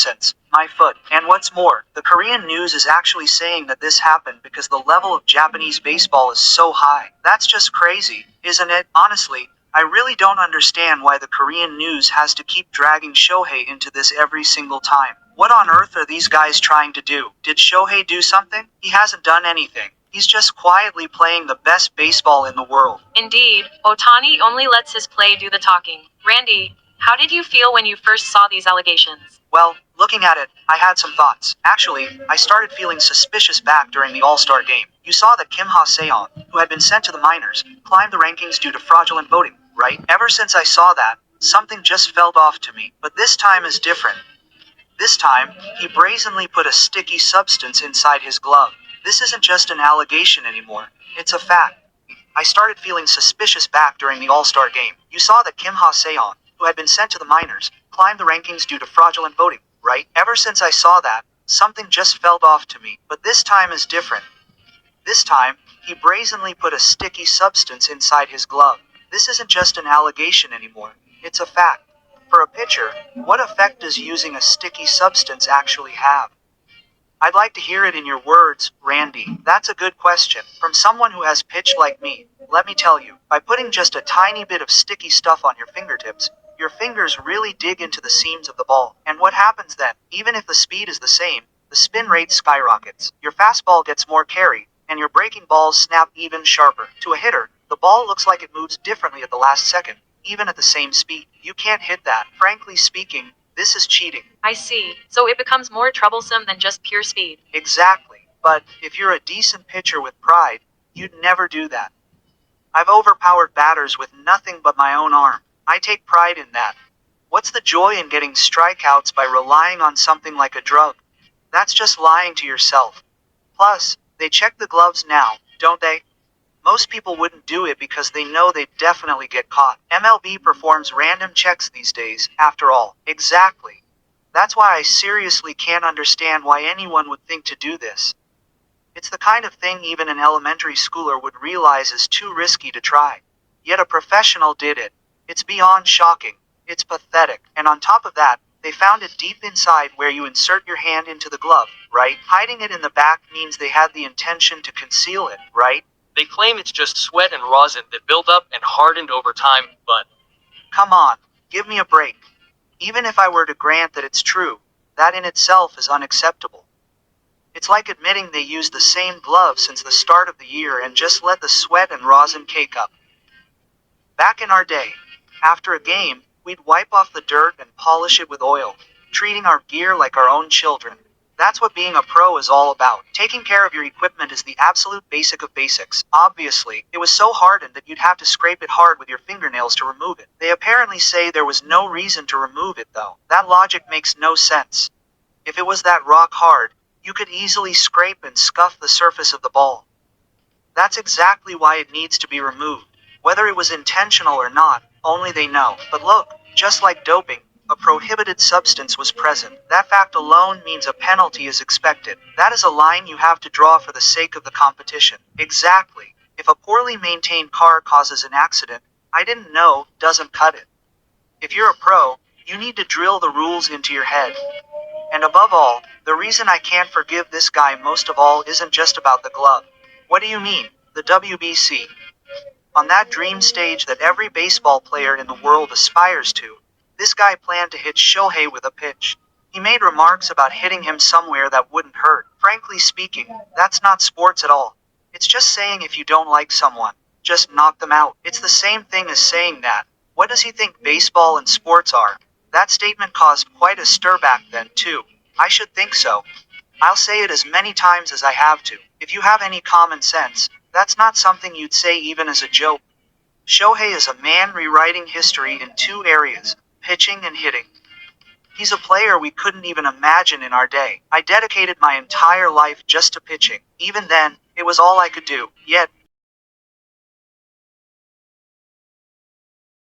Since my foot. And what's more, the Korean news is actually saying that this happened because the level of Japanese baseball is so high. That's just crazy, isn't it? Honestly, I really don't understand why the Korean news has to keep dragging Shohei into this every single time. What on earth are these guys trying to do? Did Shohei do something? He hasn't done anything. He's just quietly playing the best baseball in the world. Indeed, Otani only lets his play do the talking. Randy, how did you feel when you first saw these allegations? Well, looking at it, I had some thoughts. Actually, I started feeling suspicious back during the All-Star game. You saw that Kim Ha-seon, who had been sent to the minors, climbed the rankings due to fraudulent voting, right? Ever since I saw that, something just felt off to me. But this time is different. This time, he brazenly put a sticky substance inside his glove. This isn't just an allegation anymore. It's a fact. I started feeling suspicious back during the All-Star game. You saw that Kim Ha-seon, who had been sent to the minors, climbed the rankings due to fraudulent voting, right? Ever since I saw that, something just felt off to me. But this time is different. This time, he brazenly put a sticky substance inside his glove. This isn't just an allegation anymore. It's a fact. For a pitcher, what effect does using a sticky substance actually have? I'd like to hear it in your words, Randy. That's a good question. From someone who has pitched like me, let me tell you, by putting just a tiny bit of sticky stuff on your fingertips, your fingers really dig into the seams of the ball. And what happens then? Even if the speed is the same, the spin rate skyrockets. Your fastball gets more carry, and your breaking balls snap even sharper. To a hitter, the ball looks like it moves differently at the last second, even at the same speed. You can't hit that. Frankly speaking, this is cheating. I see. So it becomes more troublesome than just pure speed. Exactly. But if you're a decent pitcher with pride, you'd never do that. I've overpowered batters with nothing but my own arm. I take pride in that. What's the joy in getting strikeouts by relying on something like a drug? That's just lying to yourself. Plus, they check the gloves now, don't they? Most people wouldn't do it because they know they'd definitely get caught. MLB performs random checks these days, after all. Exactly. That's why I seriously can't understand why anyone would think to do this. It's the kind of thing even an elementary schooler would realize is too risky to try. Yet a professional did it. It's beyond shocking. It's pathetic. And on top of that, they found it deep inside where you insert your hand into the glove, right? Hiding it in the back means they had the intention to conceal it, right? They claim it's just sweat and rosin that built up and hardened over time, but... Come on, give me a break. Even if I were to grant that it's true, that in itself is unacceptable. It's like admitting they used the same glove since the start of the year and just let the sweat and rosin cake up. Back in our day, after a game, we'd wipe off the dirt and polish it with oil, treating our gear like our own children. That's what being a pro is all about. Taking care of your equipment is the absolute basic of basics. Obviously, it was so hardened that you'd have to scrape it hard with your fingernails to remove it. They apparently say there was no reason to remove it though. That logic makes no sense. If it was that rock hard, you could easily scrape and scuff the surface of the ball. That's exactly why it needs to be removed. Whether it was intentional or not, only they know. But look, just like doping, a prohibited substance was present. That fact alone means a penalty is expected. That is a line you have to draw for the sake of the competition. Exactly. If a poorly maintained car causes an accident, I didn't know, doesn't cut it. If you're a pro, you need to drill the rules into your head. And above all, the reason I can't forgive this guy most of all isn't just about the glove. What do you mean? The WBC. On that dream stage that every baseball player in the world aspires to, this guy planned to hit Shohei with a pitch. He made remarks about hitting him somewhere that wouldn't hurt. Frankly speaking, that's not sports at all. It's just saying if you don't like someone, just knock them out. It's the same thing as saying that. What does he think baseball and sports are? That statement caused quite a stir back then, too. I should think so. I'll say it as many times as I have to. If you have any common sense, that's not something you'd say even as a joke. Shohei is a man rewriting history in two areas, pitching and hitting. He's a player we couldn't even imagine in our day. I dedicated my entire life just to pitching. Even then, it was all I could do. Yet,